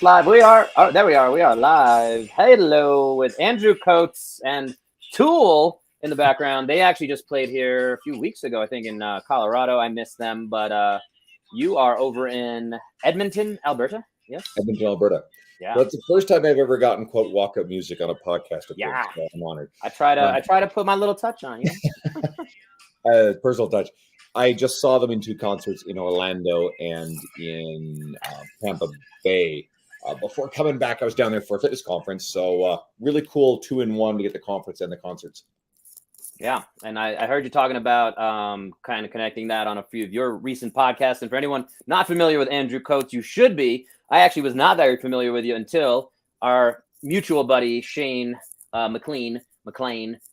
Live. We are. Oh, there we are. We are live. Hello, with Andrew Coates and Tool in the background. They actually just played here a few weeks ago, I think, in Colorado. I missed them, but you are over in Edmonton, Alberta. Yes. Edmonton, Alberta. Yeah. That's the first time I've ever gotten quote walkout music on a podcast appearance. Yeah. So I'm honored. I try to put my little touch on. Personal touch. I just saw them in two concerts in Orlando and in Tampa Bay. Before coming back, I was down there for a fitness conference. So really cool 2-in-1 to get the conference and the concerts. Yeah, and I heard you talking about kind of connecting that on a few of your recent podcasts. And for anyone not familiar with Andrew Coates, you should be. I actually was not very familiar with you until our mutual buddy Shane McLean,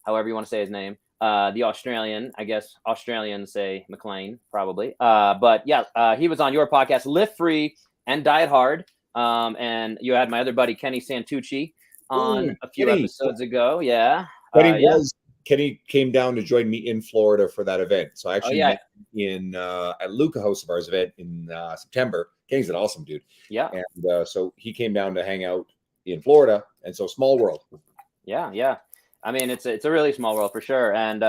however you want to say his name, the Australian. I guess Australians say McLean probably. But yeah, he was on your podcast, Lift Free and Diet Hard. And you had my other buddy Kenny Santucci on a few episodes ago. Yeah, Kenny came down to join me in Florida for that event. So I actually met in at Luca host of ours event in September. Kenny's an awesome dude. Yeah. And so he came down to hang out in Florida. And so small world. Yeah. I mean, it's a really small world for sure. And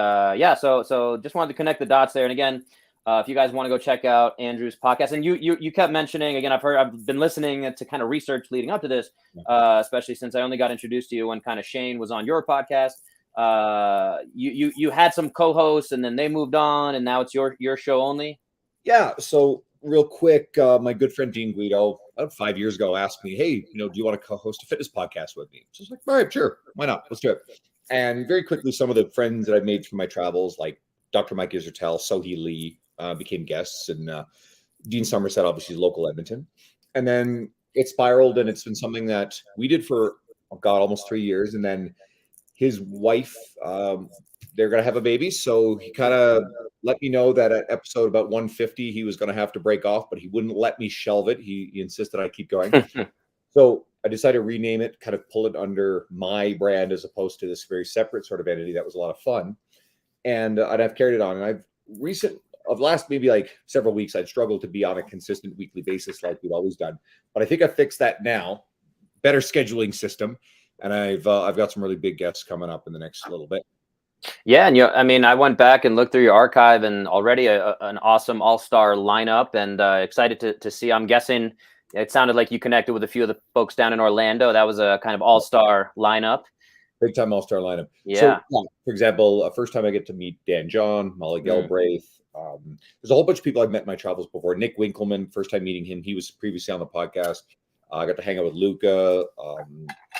so just wanted to connect the dots there. And again, if you guys want to go check out Andrew's podcast, and you kept mentioning, again, I've been listening to kind of research leading up to this, especially since I only got introduced to you when kind of Shane was on your podcast. You had some co-hosts and then they moved on and now it's your show only. Yeah. So real quick, my good friend Dean Guido about 5 years ago asked me, hey, do you want to co-host a fitness podcast with me? So I was like, all right, sure, why not, let's do it. And very quickly, some of the friends that I've made through my travels, like Dr. Mike Isertel, Sohee Lee, became guests, and Dean Somerset, obviously local Edmonton. And then it spiraled, and it's been something that we did for almost 3 years. And then his wife, they're going to have a baby. So he kind of let me know that at episode about 150, he was going to have to break off, but he wouldn't let me shelve it. He insisted I keep going. So I decided to rename it, kind of pull it under my brand as opposed to this very separate sort of entity. That was a lot of fun. And I've carried it on. And of last maybe like several weeks, I'd struggled to be on a consistent weekly basis like we've always done. But I think I fixed that now. Better scheduling system. And I've got some really big guests coming up in the next little bit. Yeah, and I went back and looked through your archive, and already an awesome all-star lineup, and excited to see. I'm guessing it sounded like you connected with a few of the folks down in Orlando. That was a kind of all-star lineup. Big time all-star lineup. Yeah. So, for example, first time I get to meet Dan John, Molly Galbraith. There's a whole bunch of people I've met in my travels before. Nick Winkleman, first time meeting him. He was previously on the podcast. I got to hang out with Luca,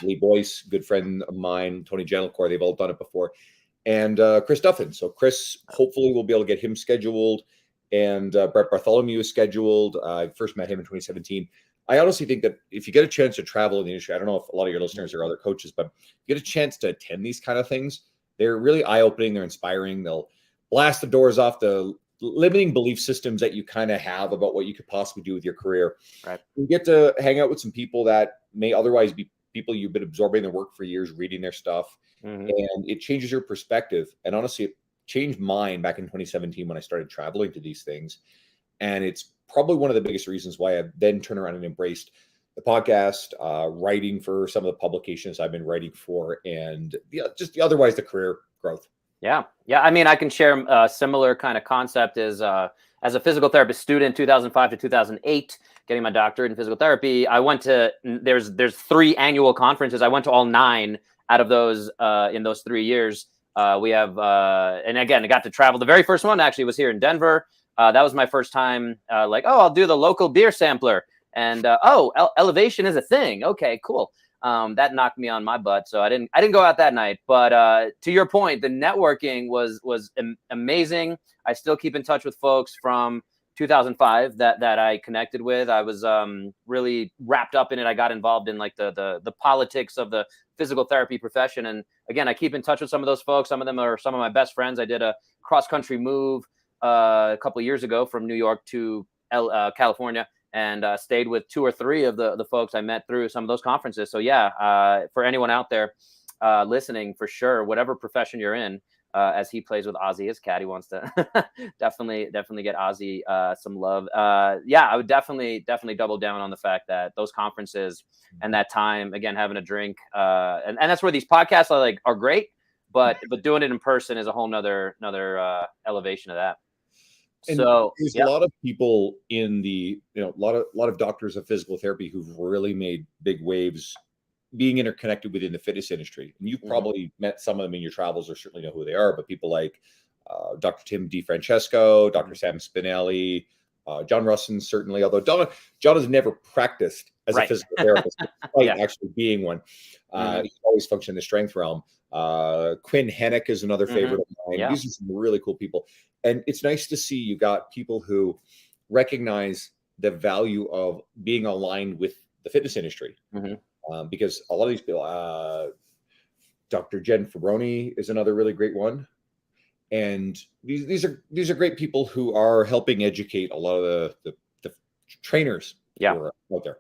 Lee Boyce, good friend of mine, Tony Gentilcore. They've all done it before. And Chris Duffin. So Chris, hopefully we'll be able to get him scheduled. And Brett Bartholomew is scheduled. I first met him in 2017. I honestly think that if you get a chance to travel in the industry, I don't know if a lot of your listeners are other coaches, but you get a chance to attend these kind of things. They're really eye-opening. They're inspiring. They'll blast the doors off the limiting belief systems that you kind of have about what you could possibly do with your career. Right. You get to hang out with some people that may otherwise be people you've been absorbing their work for years, reading their stuff, and it changes your perspective. And honestly, it changed mine back in 2017 when I started traveling to these things. And it's probably one of the biggest reasons why I've then turned around and embraced the podcast, writing for some of the publications I've been writing for, and otherwise the career growth. Yeah. I mean, I can share a similar kind of concept as a physical therapist student, 2005 to 2008, getting my doctorate in physical therapy. I went to there's 3 annual conferences. I went to all 9 out of those in those 3 years. We have and again, I got to travel. The very first one actually was here in Denver. That was my first time. I'll do the local beer sampler, and elevation is a thing. Okay, cool. That knocked me on my butt, so I didn't go out that night. But to your point, the networking was amazing. I still keep in touch with folks from 2005 that I connected with. I was really wrapped up in it. I got involved in like the politics of the physical therapy profession, and again, I keep in touch with some of those folks. Some of them are some of my best friends. I did a cross country move a couple of years ago from New York to California. And stayed with 2 or 3 of the folks I met through some of those conferences. So yeah, for anyone out there listening, for sure, whatever profession you're in, as he plays with Ozzy, his cat. He wants to definitely get Ozzy some love. Yeah, I would definitely double down on the fact that those conferences and that time, again, having a drink, and that's where these podcasts are great, but doing it in person is a whole nother elevation of that. And so there's a lot of people in the, a lot of doctors of physical therapy who've really made big waves being interconnected within the fitness industry. And you've probably met some of them in your travels or certainly know who they are, but people like Dr. Tim DiFrancesco, Dr. Sam Spinelli, John Russin, certainly, although John has never practiced as a physical therapist, despite actually being one. He's always functioned in the strength realm. Quinn Hennick is another favorite of mine. Yeah. These are some really cool people. And it's nice to see you got people who recognize the value of being aligned with the fitness industry. Because a lot of these people, Dr. Jen Fabroni is another really great one. And these are great people who are helping educate a lot of the trainers who are out there.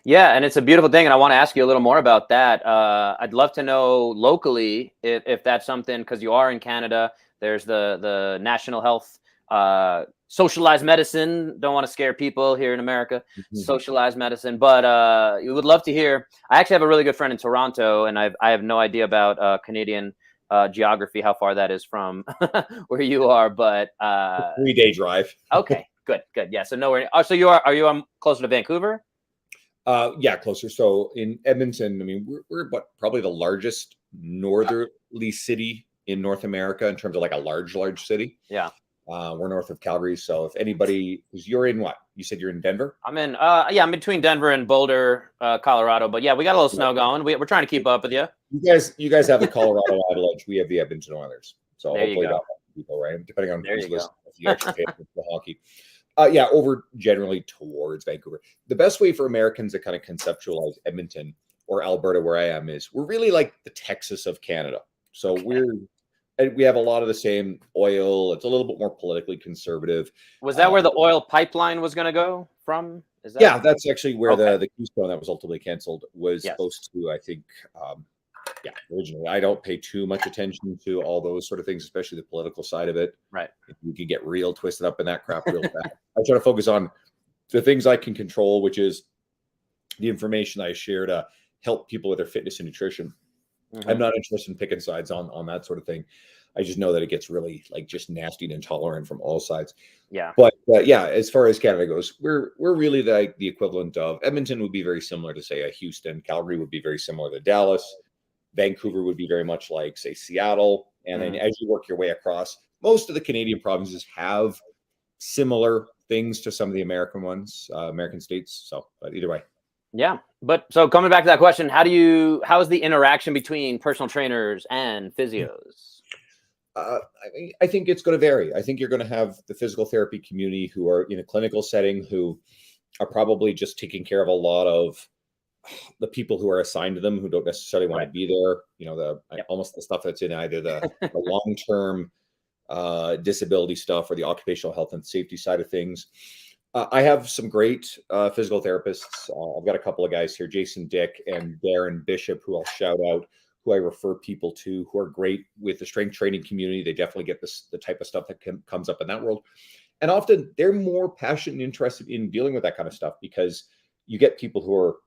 Yeah, and it's a beautiful thing, and I want to ask you a little more about that. I'd love to know locally if that's something, because you are in Canada. There's the National Health socialized medicine. Don't want to scare people here in America. Socialized medicine, but you would love to hear. I actually have a really good friend in Toronto, and I have no idea about Canadian geography, how far that is from where you are, but 3-day drive. Okay, good. Yeah, so nowhere. Oh, so are you closer to Vancouver? Yeah, closer. So in Edmonton, I mean, we're probably the largest northerly city in North America in terms of like a large city. Yeah. We're north of Calgary. So if anybody, because you're in what? You said you're in Denver? I'm in, I'm between Denver and Boulder, Colorado. But yeah, we got a little snow going. We're trying to keep up with you. You guys have the Colorado Avalanche. We have the Edmonton Oilers. So there hopefully you go. People, right? Depending on there who's you listening, if you actually pay attention to hockey. Yeah, over generally towards Vancouver. The best way for Americans to kind of conceptualize Edmonton or Alberta, where I am, is we're really like the Texas of Canada. So we have a lot of the same oil. It's a little bit more politically conservative. Was that where the oil pipeline was going to go from? Is that? Yeah, that's actually where the Keystone that was ultimately canceled was supposed to, I think, originally. I don't pay too much attention to all those sort of things, especially the political side of it. Right. You can get real twisted up in that crap real fast. I try to focus on the things I can control, which is the information I share to help people with their fitness and nutrition. I'm not interested in picking sides on that sort of thing. I just know that it gets really just nasty and intolerant from all sides. Yeah. But as far as Canada goes, we're really the equivalent of Edmonton would be very similar to, say, a Houston. Calgary would be very similar to Dallas. Vancouver would be very much like, say, Seattle. And then as you work your way across, most of the Canadian provinces have similar things to some of the American ones, American states. So, but either way. Yeah. But so coming back to that question, how is the interaction between personal trainers and physios? I think it's going to vary. I think you're going to have the physical therapy community who are in a clinical setting who are probably just taking care of a lot of the people who are assigned to them who don't necessarily want to be there. Almost the stuff that's in either the long-term disability stuff or the occupational health and safety side of things. I have some great physical therapists. I've got a couple of guys here, Jason Dick and Darren Bishop, who I'll shout out, who I refer people to, who are great with the strength training community. They definitely get the type of stuff that comes up in that world. And often they're more passionate and interested in dealing with that kind of stuff because you get people who are,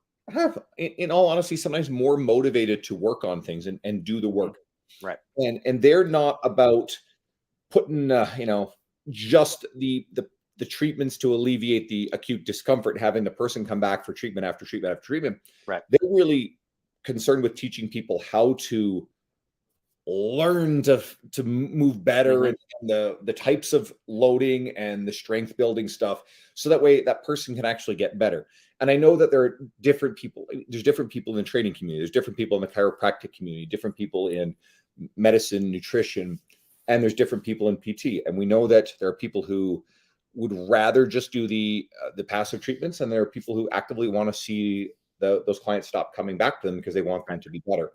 in all honesty, sometimes more motivated to work on things and do the work. Right. And they're not about putting, just the treatments to alleviate the acute discomfort, having the person come back for treatment after treatment after treatment. Right. They're really concerned with teaching people how to learn to move better and the types of loading and the strength building stuff. So that way that person can actually get better. And I know that there are different people. There's different people in the training community. There's different people in the chiropractic community, different people in medicine, nutrition, and there's different people in PT. And we know that there are people who would rather just do the passive treatments, and there are people who actively want to see those clients stop coming back to them because they want them to be better.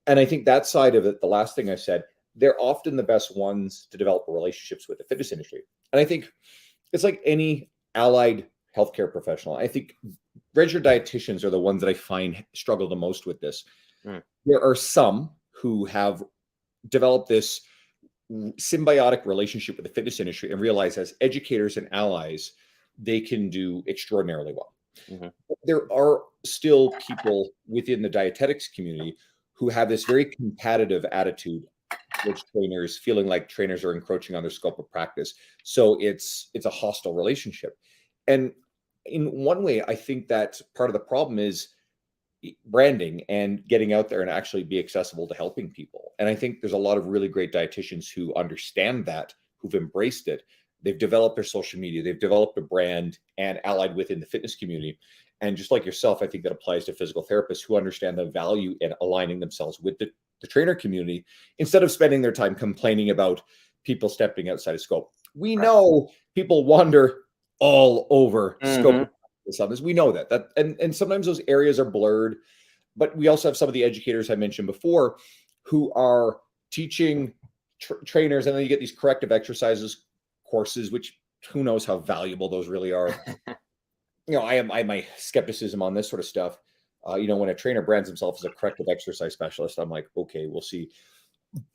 And I think that side of it, the last thing I said, they're often the best ones to develop relationships with the fitness industry. And I think it's like any allied healthcare professional. I think registered dietitians are the ones that I find struggle the most with this. There are some who have developed this symbiotic relationship with the fitness industry and realize as educators and allies, they can do extraordinarily well. Mm-hmm. There are still people within the dietetics community who have this very competitive attitude towards trainers, feeling like trainers are encroaching on their scope of practice. So it's a hostile relationship. And in one way, I think that part of the problem is branding and getting out there and actually be accessible to helping people. And I think there's a lot of really great dietitians who understand that, who've embraced it. They've developed their social media, they've developed a brand and allied within the fitness community. And just like yourself, I think that applies to physical therapists who understand the value in aligning themselves with the trainer community instead of spending their time complaining about people stepping outside of scope. We know people wander all over scope of this. We know that and sometimes those areas are blurred, but we also have some of the educators I mentioned before who are teaching trainers, and then you get these corrective exercises courses, which who knows how valuable those really are. I have my skepticism on this sort of stuff. When a trainer brands himself as a corrective exercise specialist, I'm like, okay, we'll see.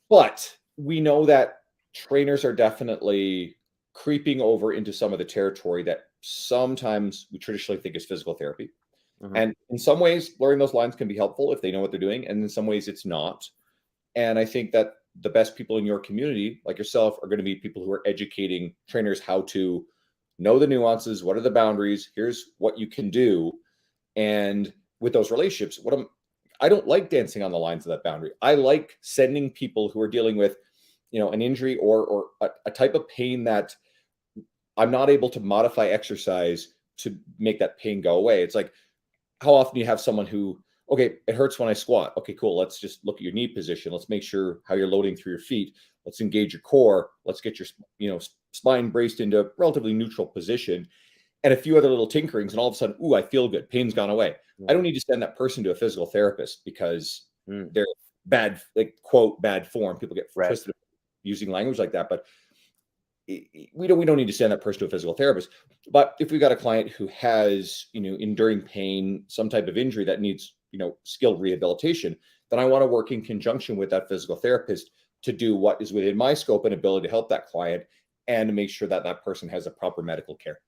But we know that trainers are definitely creeping over into some of the territory that sometimes we traditionally think is physical therapy. And in some ways, blurring those lines can be helpful if they know what they're doing. And in some ways it's not. And I think that the best people in your community, like yourself, are going to be people who are educating trainers how to know the nuances. What are the boundaries? Here's what you can do. And with those relationships, I don't like dancing on the lines of that boundary. I like sending people who are dealing with, an injury or a type of pain that I'm not able to modify exercise to make that pain go away. It's like, how often do you have someone who, okay, it hurts when I squat. Okay, cool. Let's just look at your knee position. Let's make sure how you're loading through your feet. Let's engage your core. Let's get your, spine braced into a relatively neutral position, and a few other little tinkerings. And all of a sudden, ooh, I feel good. Pain's gone away. I don't need to send that person to a physical therapist because they're bad, like quote, bad form. People get twisted using language like that, but we don't need to send that person to a physical therapist. But if we got a client who has, enduring pain, some type of injury that needs, skilled rehabilitation, then I want to work in conjunction with that physical therapist to do what is within my scope and ability to help that client and to make sure that that person has a proper medical care.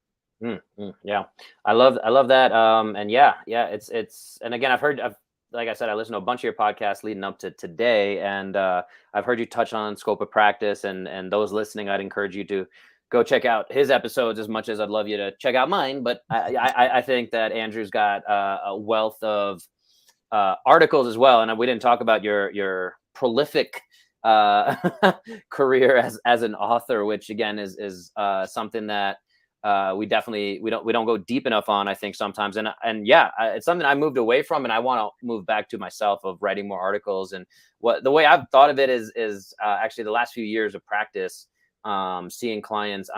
Yeah, I love that. And it's and again, like I said, I listened to a bunch of your podcasts leading up to today, and I've heard you touch on scope of practice, and those listening, I'd encourage you to go check out his episodes as much as I'd love you to check out mine. But I think that Andrew's got a wealth of articles as well, and we didn't talk about your prolific career as an author, which again is something that we don't go deep enough on, I think, sometimes. And it's something I moved away from, and I want to move back to myself of writing more articles. And the way I've thought of it is actually the last few years of practice, seeing clients,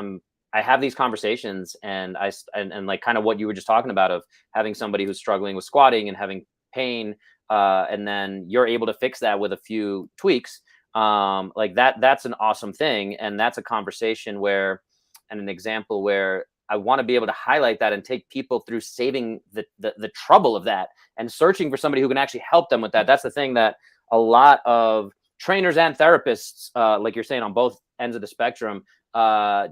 I have these conversations, and like kind of what you were just talking about of having somebody who's struggling with squatting and having pain, and then you're able to fix that with a few tweaks. Like that's an awesome thing. And that's a conversation and an example where I want to be able to highlight that and take people through saving the trouble of that and searching for somebody who can actually help them with that. That's the thing that a lot of trainers and therapists, like you're saying, on both ends of the spectrum,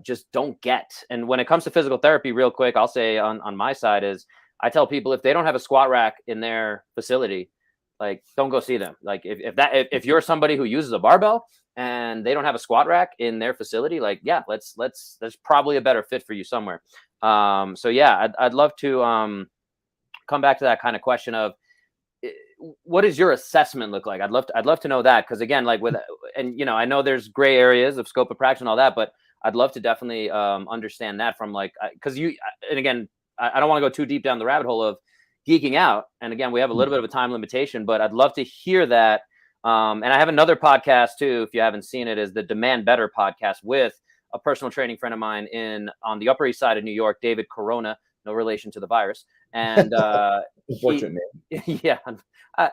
just don't get. And when it comes to physical therapy, real quick, I'll say on my side is I tell people if they don't have a squat rack in their facility, like don't go see them. Like if you're somebody who uses a barbell and they don't have a squat rack in their facility, like, yeah, there's probably a better fit for you somewhere. So yeah, I'd love to come back to that kind of question of what does your assessment look like? I'd love to know that. Cause again, like I know there's gray areas of scope of practice and all that, but I'd love to definitely understand that from and again, I don't want to go too deep down the rabbit hole of geeking out. And again, we have a little bit of a time limitation, but I'd love to hear that. And I have another podcast too, if you haven't seen it, is the Demand Better podcast with a personal training friend of mine on the Upper East Side of New York, David Corona, no relation to the virus. And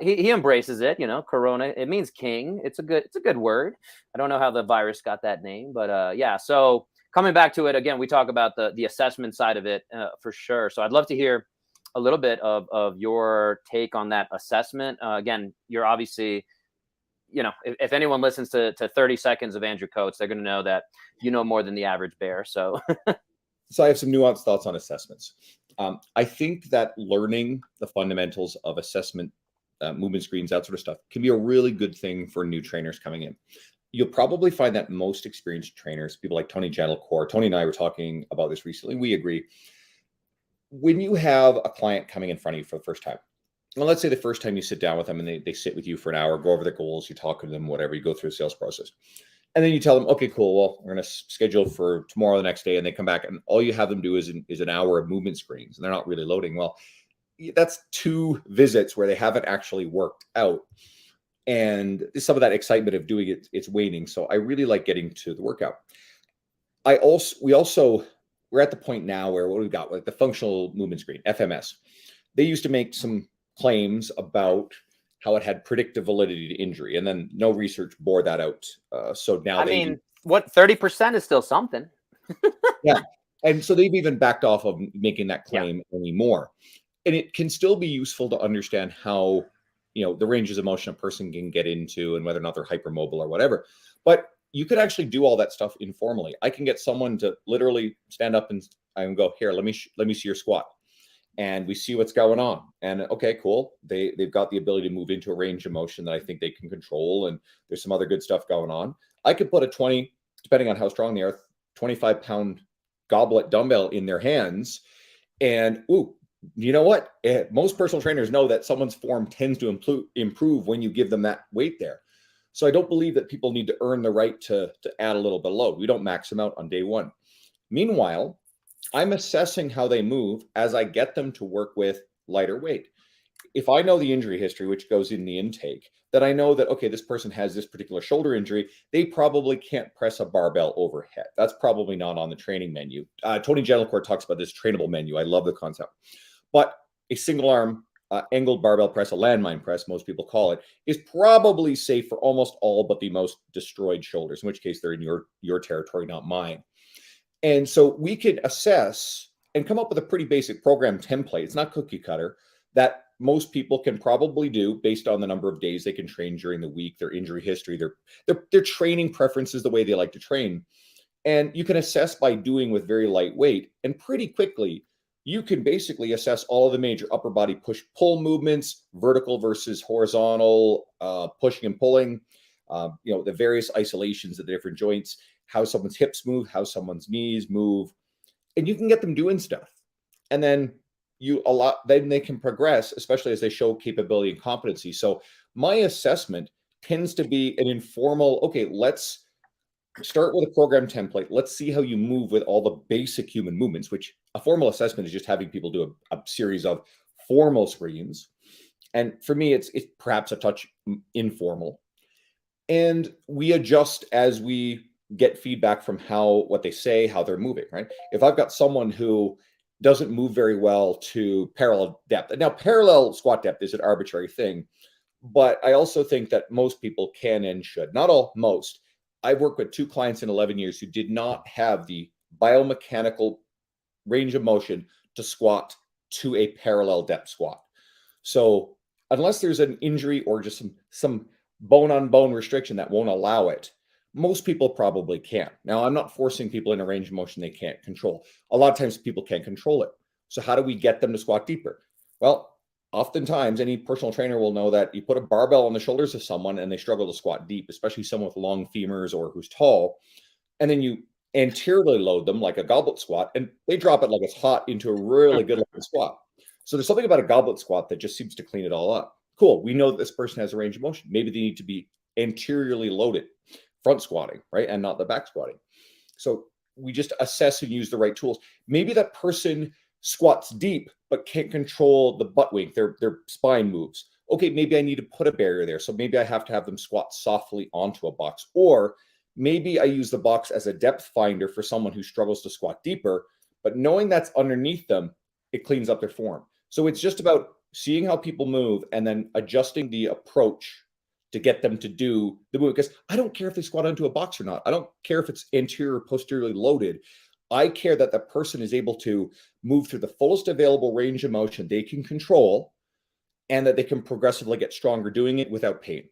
he embraces it, Corona. It means king. It's a good word. I don't know how the virus got that name, but so coming back to it again, we talk about the assessment side of it for sure. So I'd love to hear a little bit of your take on that assessment. Again, you're obviously, if anyone listens to 30 seconds of Andrew Coates, they're going to know that you know more than the average bear. So So I have some nuanced thoughts on assessments. I think that learning the fundamentals of assessment, movement screens, that sort of stuff can be a really good thing for new trainers coming in. You'll probably find that most experienced trainers, people like Tony Gentlecore, Tony and I were talking about this recently. We agree. When you have a client coming in front of you for the first time, well, let's say the first time you sit down with them and they sit with you for an hour, go over their goals, you talk to them, whatever, you go through a sales process. And then you tell them, okay, cool. Well, we're going to schedule for tomorrow, the next day. And they come back and all you have them do is an hour of movement screens and they're not really loading. Well, that's 2 visits where they haven't actually worked out. And some of that excitement of doing it, it's waning. So I really like getting to the workout. We're at the point now where what we've got, like the functional movement screen, FMS, they used to make some claims about how it had predictive validity to injury, and then no research bore that out. So now what 30% is still something. Yeah, and so they've even backed off of making that claim anymore. And it can still be useful to understand how the ranges of motion a person can get into and whether or not they're hypermobile or whatever. But you could actually do all that stuff informally. I can get someone to literally stand up and I can go, here, let me see your squat. And we see what's going on. And okay, cool. They've got the ability to move into a range of motion that I think they can control. And there's some other good stuff going on. I could put a 20, depending on how strong they are, 25-pound goblet dumbbell in their hands. And you know what? Most personal trainers know that someone's form tends to improve when you give them that weight there. So I don't believe that people need to earn the right to add a little bit of load. We don't max them out on day one. Meanwhile, I'm assessing how they move as I get them to work with lighter weight. If I know the injury history, which goes in the intake, that I know that, okay, this person has this particular shoulder injury, they probably can't press a barbell overhead. That's probably not on the training menu. Tony Gentlecore talks about this trainable menu. I love the concept. But a single arm angled barbell press, a landmine press, most people call it, is probably safe for almost all but the most destroyed shoulders, in which case they're in your territory, not mine. And so we could assess and come up with a pretty basic program template. It's not cookie cutter, that most people can probably do based on the number of days they can train during the week, their injury history, their training preferences, the way they like to train. And you can assess by doing with very lightweight, and pretty quickly you can basically assess all of the major upper body push-pull movements, vertical versus horizontal, pushing and pulling, the various isolations of the different joints, how someone's hips move, how someone's knees move, and you can get them doing stuff. And then then they can progress, especially as they show capability and competency. So my assessment tends to be an informal, okay, let's start with a program template. Let's see how you move with all the basic human movements, which a formal assessment is just having people do a series of formal screens. And for me, it's perhaps a touch informal. And we adjust as we get feedback from what they say, how they're moving, right? If I've got someone who doesn't move very well to parallel depth. Now, parallel squat depth is an arbitrary thing, but I also think that most people can and should. Not all, most. I've worked with 2 clients in 11 years who did not have the biomechanical range of motion to squat to a parallel depth squat. So unless there's an injury or just some bone-on-bone restriction that won't allow it, most people probably can. Now, I'm not forcing people in a range of motion they can't control. A lot of times people can't control it. So how do we get them to squat deeper? Well, oftentimes any personal trainer will know that you put a barbell on the shoulders of someone and they struggle to squat deep, especially someone with long femurs or who's tall. And then you anteriorly load them like a goblet squat and they drop it like it's hot into a really good looking squat. So there's something about a goblet squat that just seems to clean it all up. Cool. We know that this person has a range of motion. Maybe they need to be anteriorly loaded, front squatting, right? And not the back squatting. So we just assess and use the right tools. Maybe that person squats deep, but can't control the butt wink, their spine moves. Okay, maybe I need to put a barrier there. So maybe I have to have them squat softly onto a box. Or maybe I use the box as a depth finder for someone who struggles to squat deeper, but knowing that's underneath them, it cleans up their form. So it's just about seeing how people move and then adjusting the approach to get them to do the move. Because I don't care if they squat onto a box or not. I don't care if it's anterior or posteriorly loaded. I care that the person is able to move through the fullest available range of motion they can control and that they can progressively get stronger doing it without pain.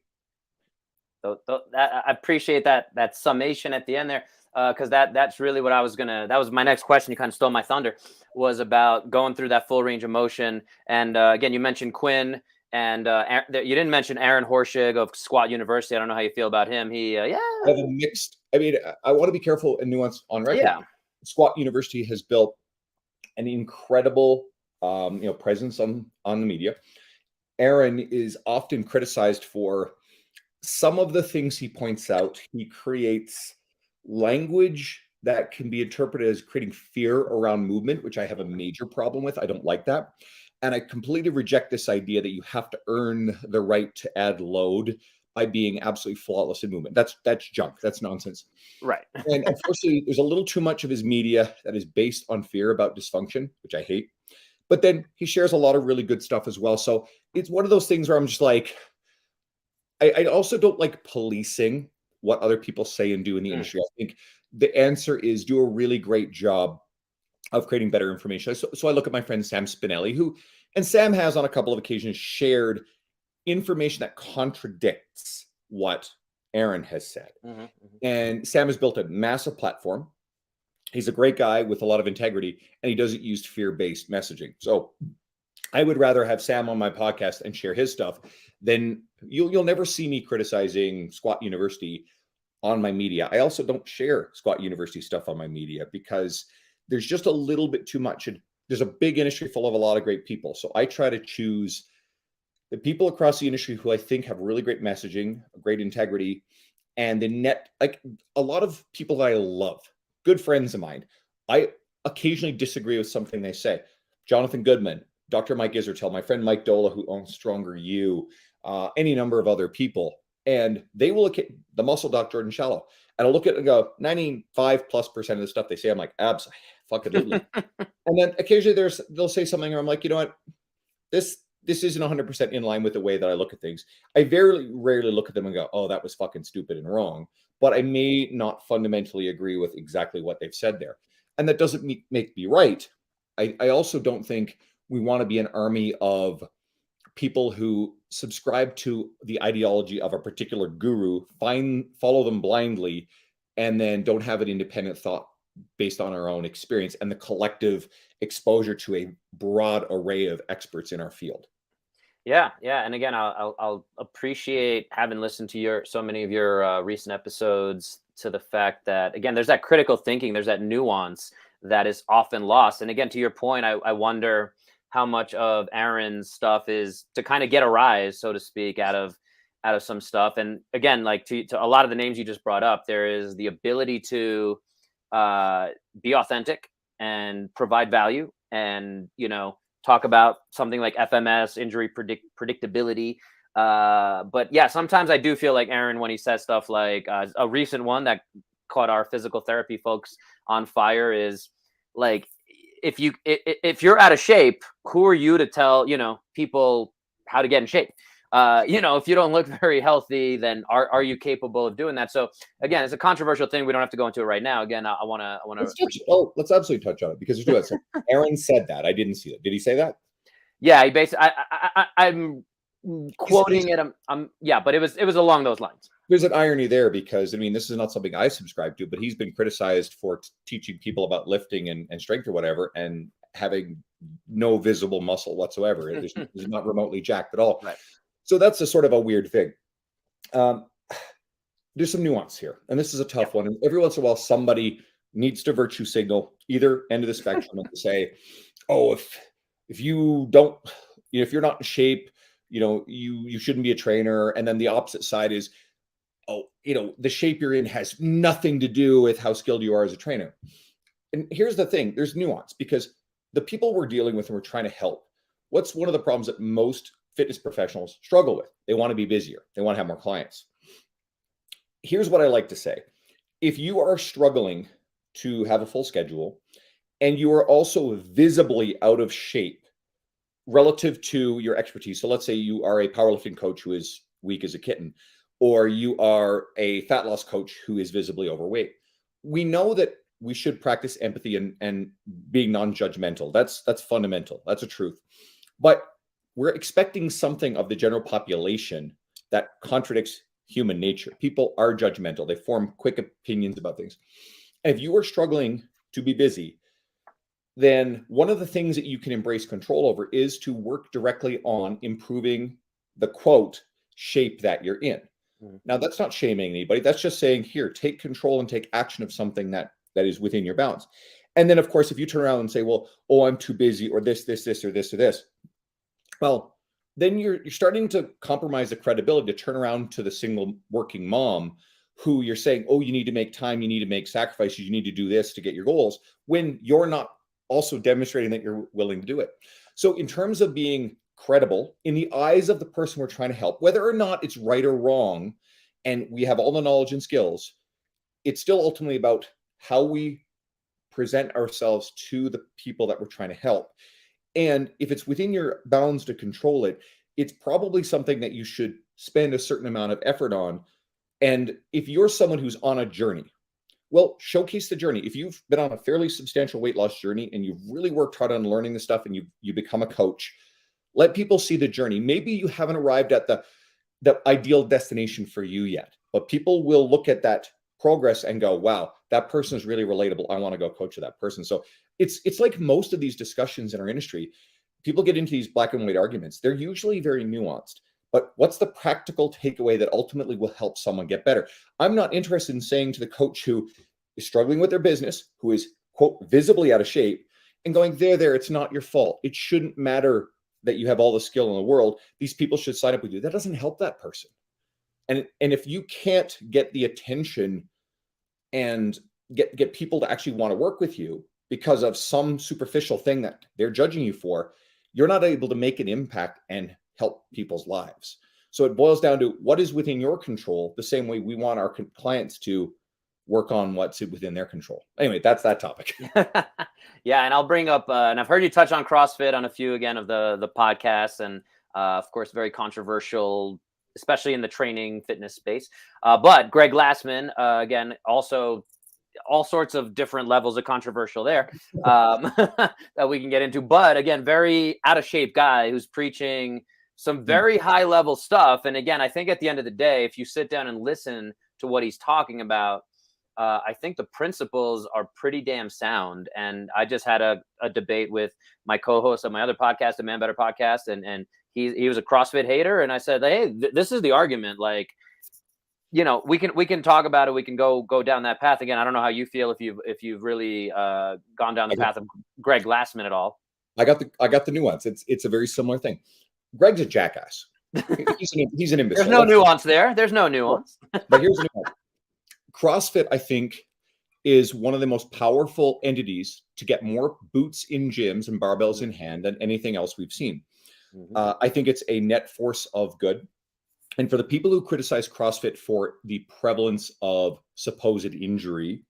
I appreciate that summation at the end there, because that's really what I was gonna. That was my next question. You kind of stole my thunder. Was about going through that full range of motion. And again, you mentioned Quinn, and you didn't mention Aaron Horschig of Squat University. I don't know how you feel about him. He, yeah, I have a mixed. I mean, I want to be careful and nuanced on record. yeah, Squat University has built an incredible, presence on the media. Aaron is often criticized for some of the things he points out. He creates language that can be interpreted as creating fear around movement, which I have a major problem with. I don't like that. And I completely reject this idea that you have to earn the right to add load by being absolutely flawless in movement. That's junk. That's nonsense. right. And unfortunately, there's a little too much of his media that is based on fear about dysfunction, which I hate. But then he shares a lot of really good stuff as well. So it's one of those things where I'm just like, I also don't like policing what other people say and do in the industry. I think the answer is do a really great job of creating better information. So I look at my friend Sam Spinelli, and Sam has on a couple of occasions shared information that contradicts what Aaron has said. And Sam has built a massive platform. He's a great guy with a lot of integrity, and he doesn't use fear-based messaging. So I would rather have Sam on my podcast and share his stuff than you'll never see me criticizing Squat University on my media. I also don't share Squat University stuff on my media because there's just a little bit too much. There's a big industry full of a lot of great people. So I try to choose the people across the industry who I think have really great messaging, great integrity, and like a lot of people that I love, good friends of mine. I occasionally disagree with something they say. Jonathan Goodman, Dr. Mike Isertel, my friend Mike Dola, who owns Stronger You, any number of other people. And they will look at the muscle doctor and shallow. And I'll look at it and go, 95+% of the stuff they say, I'm like, absolutely. And then occasionally they'll say something where I'm like, you know what? This isn't 100% in line with the way that I look at things. I very rarely look at them and go, oh, that was fucking stupid and wrong. But I may not fundamentally agree with exactly what they've said there. And that doesn't make me right. I also don't think we want to be an army of people who subscribe to the ideology of a particular guru, follow them blindly, and then don't have an independent thought based on our own experience and the collective exposure to a broad array of experts in our field. Yeah. And again, I'll appreciate having listened to so many of your recent episodes, to the fact that, again, there's that critical thinking, there's that nuance that is often lost. And again, to your point, I wonder how much of Aaron's stuff is to kind of get a rise, so to speak, out of some stuff. And again, like to a lot of the names you just brought up, there is the ability to be authentic and provide value, and talk about something like FMS, injury predictability. But yeah, sometimes I do feel like Aaron, when he says stuff like a recent one that caught our physical therapy folks on fire, is like, if you're out of shape, who are you to tell people how to get in shape? If you don't look very healthy, then are you capable of doing that? So again, it's a controversial thing. We don't have to go into it right now. Again, I want to. Let's absolutely touch on it, because there's two. Aaron said that. I didn't see it. Did he say that? Yeah, he basically. I'm quoting it. But it was along those lines. There's an irony there, because this is not something I subscribe to, but he's been criticized for teaching people about lifting and strength or whatever, and having no visible muscle whatsoever. He's not remotely jacked at all. Right. So that's a sort of a weird thing. There's some nuance here, and this is a tough one. And every once in a while, somebody needs to virtue signal either end of the spectrum and to say, oh, if you don't, if you're not in shape, you shouldn't be a trainer. And then the opposite side is, oh, the shape you're in has nothing to do with how skilled you are as a trainer. And here's the thing, there's nuance, because the people we're dealing with and we're trying to help, what's one of the problems that most fitness professionals struggle with? They want to be busier. They want to have more clients. Here's what I like to say. If you are struggling to have a full schedule, and you are also visibly out of shape relative to your expertise, so let's say you are a powerlifting coach who is weak as a kitten, or you are a fat loss coach who is visibly overweight, we know that we should practice empathy and being non-judgmental. That's fundamental. That's a truth. But we're expecting something of the general population that contradicts human nature. People are judgmental. They form quick opinions about things. And if you are struggling to be busy, then one of the things that you can embrace control over is to work directly on improving the quote shape that you're in. Now, that's not shaming anybody. That's just saying, here, take control and take action of something that is within your bounds. And then, of course, if you turn around and say, well, oh, I'm too busy, or this, or this, well, then you're starting to compromise the credibility to turn around to the single working mom who you're saying, oh, you need to make time, you need to make sacrifices, you need to do this to get your goals, when you're not also demonstrating that you're willing to do it. So in terms of being credible in the eyes of the person we're trying to help, whether or not it's right or wrong, and we have all the knowledge and skills, it's still ultimately about how we present ourselves to the people that we're trying to help. And if it's within your bounds to control it, it's probably something that you should spend a certain amount of effort on. And if you're someone who's on a journey, well, showcase the journey. If you've been on a fairly substantial weight loss journey and you've really worked hard on learning the stuff and you become a coach, let people see the journey. Maybe you haven't arrived at the ideal destination for you yet, but people will look at that progress and go, wow, that person is really relatable. I want to go coach with that person. So it's like most of these discussions in our industry, people get into these black and white arguments. They're usually very nuanced, but what's the practical takeaway that ultimately will help someone get better? I'm not interested in saying to the coach who is struggling with their business, who is, quote, visibly out of shape, and going, there, it's not your fault. It shouldn't matter that you have all the skill in the world. These people should sign up with you. That doesn't help that person. And if you can't get the attention and get people to actually want to work with you because of some superficial thing that they're judging you for, you're not able to make an impact and help people's lives. So it boils down to what is within your control, the same way we want our clients to work on what's within their control. Anyway, that's that topic. Yeah, and I'll bring up, and I've heard you touch on CrossFit on a few again of the podcasts, and of course, very controversial, especially in the training fitness space. But Greg Glassman, again, also all sorts of different levels of controversial there that we can get into. But again, very out of shape guy who's preaching some very high level stuff. And again, I think at the end of the day, if you sit down and listen to what he's talking about, I think the principles are pretty damn sound. And I just had a debate with my co-host of my other podcast, the Man Better podcast, and he was a CrossFit hater, and I said, hey, this is the argument. Like, you know, we can talk about it. We can go down that path again. I don't know how you feel if you've really gone down the path of Greg Glassman at all. I got the nuance. It's a very similar thing. Greg's a jackass. He's an imbecile. There's no nuance there. There's no nuance. But here's the nuance. CrossFit, I think, is one of the most powerful entities to get more boots in gyms and barbells in hand than anything else we've seen. I think it's a net force of good. And for the people who criticize CrossFit for the prevalence of supposed injury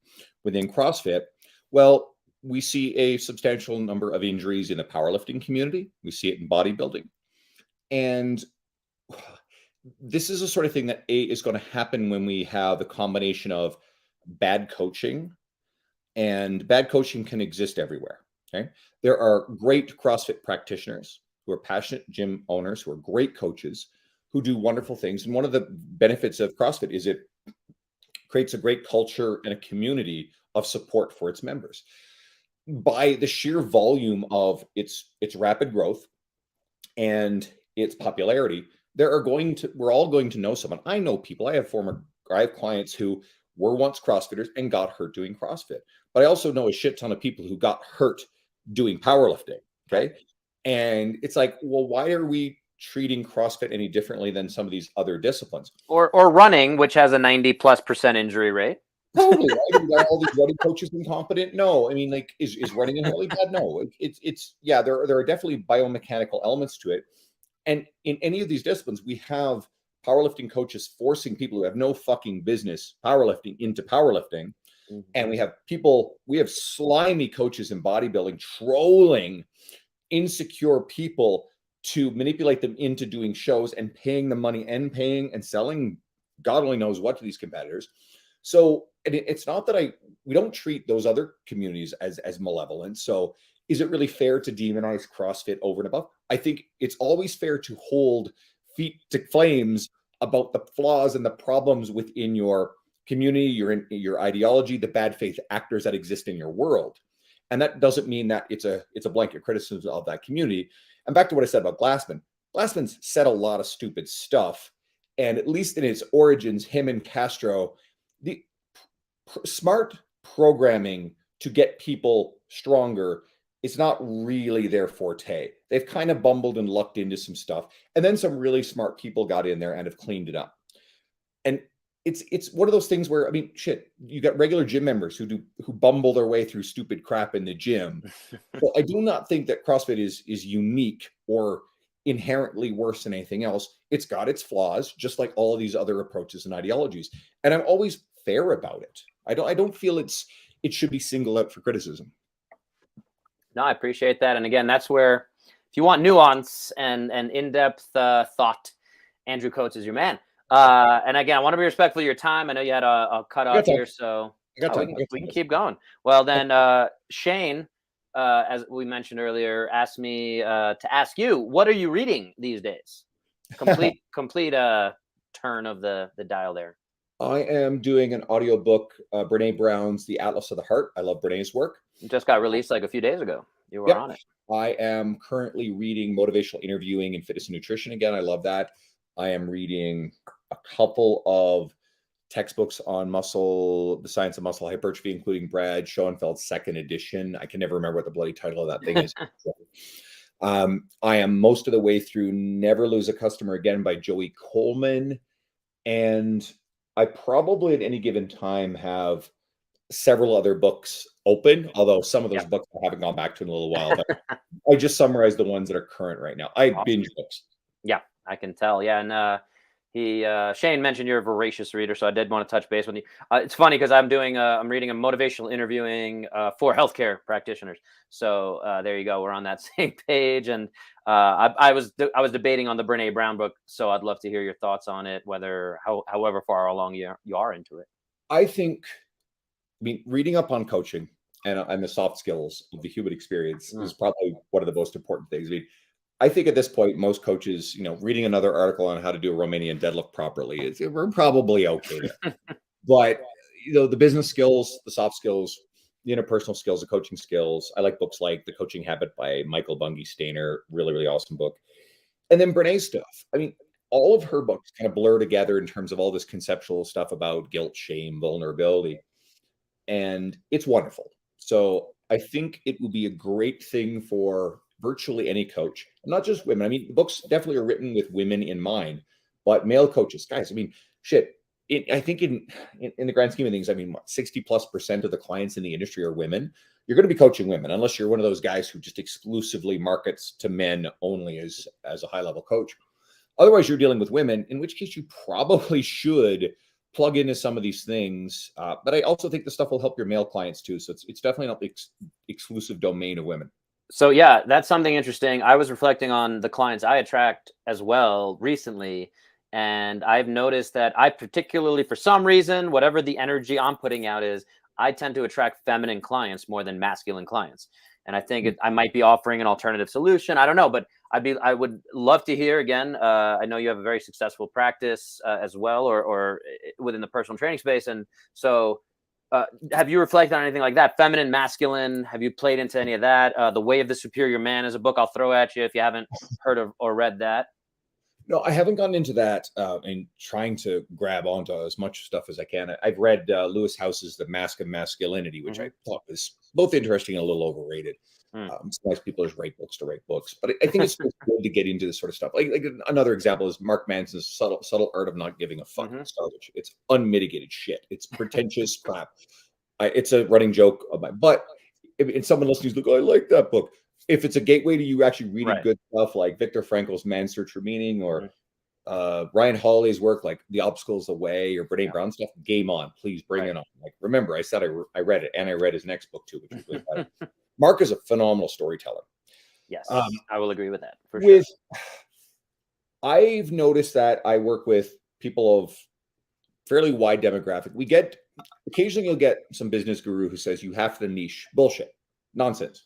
within CrossFit, well, we see a substantial number of injuries in the powerlifting community. We see it in bodybuilding. And this is the sort of thing that is going to happen when we have a combination of bad coaching, and bad coaching can exist everywhere. Okay. There are great CrossFit practitioners who are passionate gym owners, who are great coaches, who do wonderful things. And one of the benefits of CrossFit is it creates a great culture and a community of support for its members. By the sheer volume of its rapid growth and its popularity, we're all going to know someone. I know people. I have clients who were once CrossFitters and got hurt doing CrossFit. But I also know a shit ton of people who got hurt doing powerlifting. Okay. And it's like, well, why are we treating CrossFit any differently than some of these other disciplines? Or running, which has a 90+% injury rate. Totally. Right? Are all these running coaches incompetent? No. I mean, like, is running inherently bad? No. It's yeah, there are definitely biomechanical elements to it. And in any of these disciplines, we have powerlifting coaches forcing people who have no fucking business powerlifting into powerlifting. And we have slimy coaches in bodybuilding trolling insecure people to manipulate them into doing shows and paying the money and paying and selling God only knows what to these competitors. So it's not that we don't treat those other communities as malevolent. So is it really fair to demonize CrossFit over and above? I think it's always fair to hold feet to flames about the flaws and the problems within your community, your ideology, the bad faith actors that exist in your world. And that doesn't mean that it's a blanket criticism of that community. And back to what I said about Glassman. Glassman's said a lot of stupid stuff. And at least in its origins, him and Castro, the smart programming to get people stronger is not really their forte. They've kind of bumbled and lucked into some stuff. And then some really smart people got in there and have cleaned it up. And it's one of those things where, I mean, shit, you got regular gym members who bumble their way through stupid crap in the gym. So I do not think that CrossFit is unique or inherently worse than anything else. It's got its flaws, just like all of these other approaches and ideologies. And I'm always fair about it. I don't feel it should be singled out for criticism. No, I appreciate that. And again, that's where, if you want nuance and in-depth thought, Andrew Coates is your man. And again, I want to be respectful of your time. I know you had a cut off here, so we can keep going. Well, then Shane, as we mentioned earlier, asked me to ask you, what are you reading these days? Complete turn of the dial there. I am doing an audiobook, Brene Brown's The Atlas of the Heart. I love Brene's work. It just got released like a few days ago. You were on it. I am currently reading Motivational Interviewing and Fitness and Nutrition again. I love that. I am reading a couple of textbooks on muscle, the science of muscle hypertrophy, including Brad Schoenfeld's second edition. I can never remember what the bloody title of that thing is. I am most of the way through Never Lose a Customer Again by Joey Coleman. And I probably at any given time have several other books open, although some of those books I haven't gone back to in a little while. But I just summarized the ones that are current right now. I binge books. Yeah, I can tell. Yeah, and Shane mentioned you're a voracious reader, so I did want to touch base with you. It's funny because I'm reading a motivational interviewing for healthcare practitioners. So there you go. We're on that same page. And I was debating on the Brene Brown book, so I'd love to hear your thoughts on it, however far along you are into it. I mean, reading up on coaching and the soft skills of the human experience is probably one of the most important things. I think at this point, most coaches, reading another article on how to do a Romanian deadlift properly, we're probably okay there. But, the business skills, the soft skills, the interpersonal skills, the coaching skills. I like books like The Coaching Habit by Michael Bungay Stainer, really, really awesome book. And then Brene's stuff. I mean, all of her books kind of blur together in terms of all this conceptual stuff about guilt, shame, vulnerability. And it's wonderful. So I think it would be a great thing for virtually any coach, not just women. I mean, the books definitely are written with women in mind, but male coaches, guys, I mean, shit. I think in the grand scheme of things, I mean, 60+% of the clients in the industry are women. You're going to be coaching women, unless you're one of those guys who just exclusively markets to men only as a high-level coach. Otherwise, you're dealing with women, in which case you probably should plug into some of these things. But I also think the stuff will help your male clients too. So it's definitely not the exclusive domain of women. So yeah, that's something interesting. I was reflecting on the clients I attract as well recently. And I've noticed that I particularly, for some reason, whatever the energy I'm putting out is, I tend to attract feminine clients more than masculine clients. And I think I might be offering an alternative solution. I don't know, but I would love to hear again. I know you have a very successful practice as well, or within the personal training space. And so have you reflected on anything like that? Feminine, masculine, have you played into any of that? The Way of the Superior Man is a book I'll throw at you if you haven't heard of or read that. No, I haven't gotten into that and trying to grab onto as much stuff as I can. I've read Lewis House's The Mask of Masculinity, which I thought was both interesting and a little overrated. Sometimes people just write books, but I think it's good to get into this sort of stuff. Like another example is Mark Manson's Subtle Art of Not Giving a Fuck. It's unmitigated shit. It's pretentious crap. It's a running joke of mine. But if someone listening who's like, oh, I like that book. If it's a gateway to you actually reading good stuff like Viktor Frankl's Man's Search for Meaning or Ryan Holiday's work like The Obstacles Away or Brene Brown stuff, game on. Please bring it on. Like, remember, I said I read it, and I read his next book too, which was really bad. Mark is a phenomenal storyteller. Yes, I will agree with that for sure. I've noticed that I work with people of fairly wide demographic. Occasionally you'll get some business guru who says you have to niche. Bullshit. Nonsense.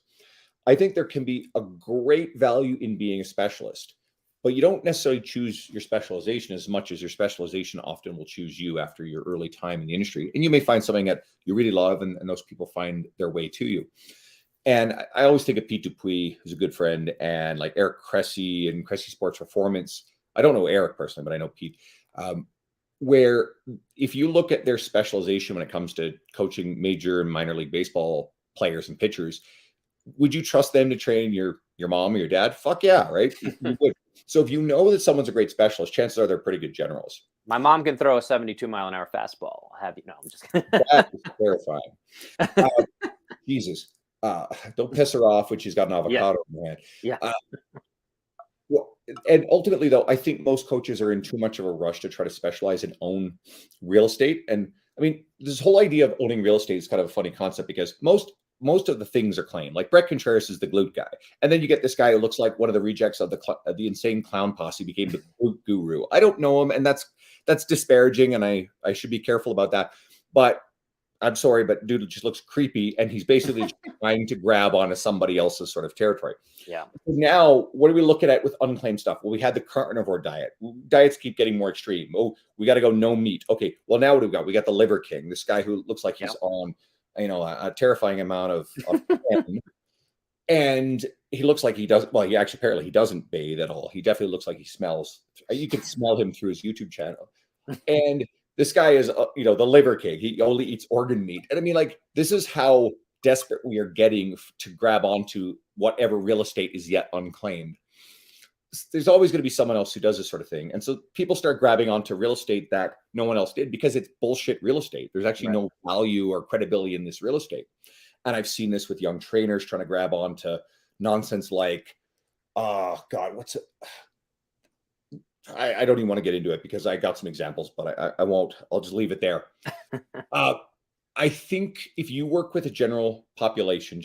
I think there can be a great value in being a specialist. but you don't necessarily choose your specialization as much as your specialization often will choose you after your early time in the industry. And you may find something that you really love, and those people find their way to you. And I always think of Pete Dupuis, who's a good friend, and like Eric Cressy and Cressy Sports Performance. I don't know Eric personally, but I know Pete. Where if you look at their specialization when it comes to coaching major and minor league baseball players and pitchers, would you trust them to train your mom or your dad? Fuck yeah, right? You would. So if you know that someone's a great specialist, chances are they're pretty good generals. My mom can throw a 72-mile-an-hour fastball. I'll have you know, I'm just kidding. That is terrifying. Jesus. Don't piss her off when she's got an avocado in her hand. Yeah. Well, and ultimately, though, I think most coaches are in too much of a rush to try to specialize and own real estate. And I mean, this whole idea of owning real estate is kind of a funny concept because most of the things are claimed. Like Brett Contreras is the glute guy, and then you get this guy who looks like one of the rejects of the insane clown posse, became the glute guru. I don't know him, and that's disparaging, and I should be careful about that. But I'm sorry, but dude just looks creepy, and he's basically trying to grab onto somebody else's sort of territory. Yeah. Now, what are we looking at with unclaimed stuff? Well, we had the carnivore diet. Diets keep getting more extreme. Oh, we got to go no meat. Okay, well, now what do we got? We got the Liver King, this guy who looks like he's on, a terrifying amount of and he looks like he does. Well, he actually apparently he doesn't bathe at all. He definitely looks like he smells. You can smell him through his YouTube channel, and this guy is, the Liver King. He only eats organ meat. And I mean, like, this is how desperate we are getting to grab onto whatever real estate is yet unclaimed. There's always going to be someone else who does this sort of thing. And so people start grabbing onto real estate that no one else did because it's bullshit real estate. There's actually no value or credibility in this real estate. And I've seen this with young trainers trying to grab onto nonsense like, oh God, what's it? I don't even want to get into it because I got some examples, but I won't. I'll just leave it there. I think if you work with a general population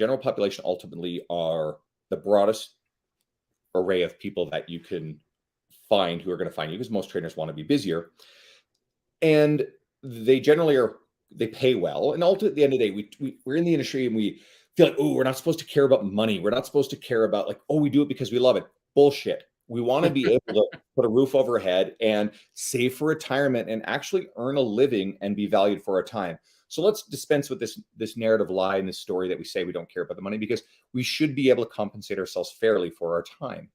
ultimately are the broadest array of people that you can find who are going to find you, because most trainers want to be busier. And they generally they pay well. And ultimately, at the end of the day, we're in the industry and we feel like, oh, we're not supposed to care about money. We're not supposed to care about like, oh, we do it because we love it. Bullshit. We want to be able to put a roof over our head and save for retirement and actually earn a living and be valued for our time. So let's dispense with this narrative lie and this story that we say we don't care about the money, because we should be able to compensate ourselves fairly for our time.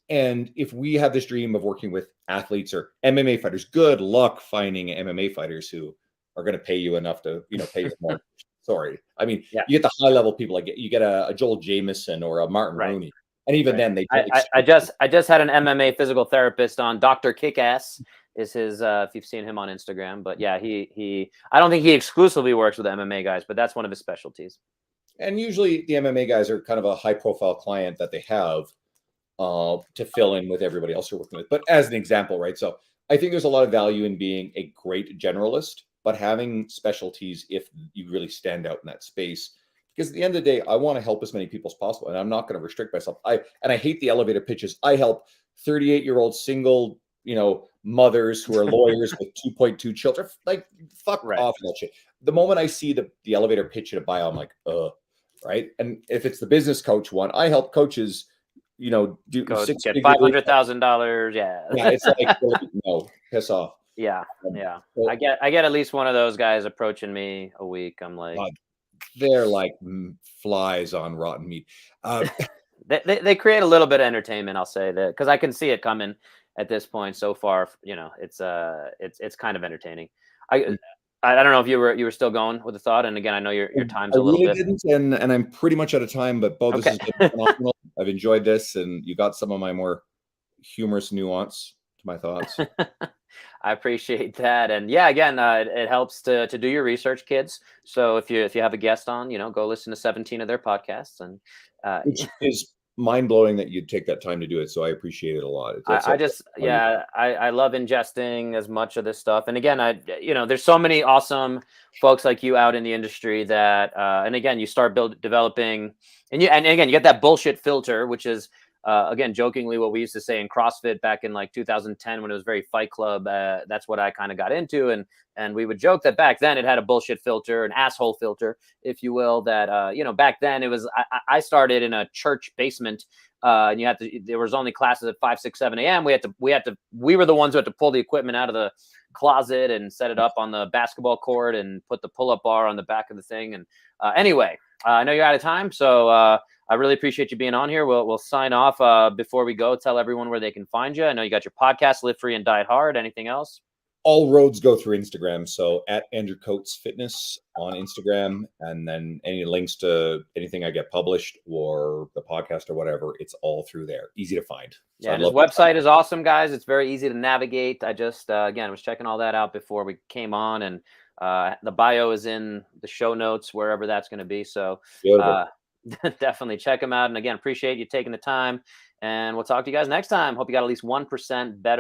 And if we have this dream of working with athletes or MMA fighters, good luck finding MMA fighters who are going to pay you enough to, pay you more. Sorry. I mean, you get the high level people, like you get a Joel Jamieson or a Martin Rooney. And even then, they. I just had an MMA physical therapist on. Dr. Kickass is his. If you've seen him on Instagram, but yeah, he. I don't think he exclusively works with MMA guys, but that's one of his specialties. And usually, the MMA guys are kind of a high-profile client that they have to fill in with everybody else you're working with. But as an example, right? So I think there's a lot of value in being a great generalist, but having specialties if you really stand out in that space. Because at the end of the day, I want to help as many people as possible, and I'm not going to restrict myself. I hate the elevator pitches. I help 38-year-old single, mothers who are lawyers with 2.2 children. Like, fuck off that shit. The moment I see the elevator pitch in a bio, I'm like, right. And if it's the business coach one, I help coaches, do get $500,000. Yeah, it's like no, piss off. Yeah. So, I get at least one of those guys approaching me a week. I'm like. God. They're like flies on rotten meat. They create a little bit of entertainment, I'll say that, because I can see it coming at this point. So far, it's kind of entertaining. I don't know if you were still going with the thought, and again, I know your time's a little bit. Didn't, and I'm pretty much out of time. But Bo, this has been phenomenal. I've enjoyed this, and you got some of my more humorous nuance to my thoughts. I appreciate that. And yeah, again, it helps to do your research, kids. So if you have a guest on, go listen to 17 of their podcasts. And which is mind blowing that you'd take that time to do it. So I appreciate it a lot. I love ingesting as much of this stuff. And again, there's so many awesome folks like you out in the industry that, and again, you start developing, and again, you get that bullshit filter, which is again, jokingly, what we used to say in CrossFit back in like 2010 when it was very Fight Club. That's what I kind of got into, and we would joke that back then it had a bullshit filter, an asshole filter, if you will. That back then it was. I started in a church basement. And there was only classes at 5, 6, 7 a.m. We were the ones who had to pull the equipment out of the closet and set it up on the basketball court and put the pull-up bar on the back of the thing. And anyway, I know you're out of time, so I really appreciate you being on here. We'll sign off. Before we go, tell everyone where they can find you. I know you got your podcast, Live Free and Diet Hard. Anything else? All roads go through Instagram. So at Andrew Coates Fitness on Instagram, and then any links to anything I get published or the podcast or whatever, it's all through there. Easy to find. So and his website is awesome, guys. It's very easy to navigate. I just, again, was checking all that out before we came on, and the bio is in the show notes, wherever that's going to be. So definitely check him out. And again, appreciate you taking the time, and we'll talk to you guys next time. Hope you got at least 1% better.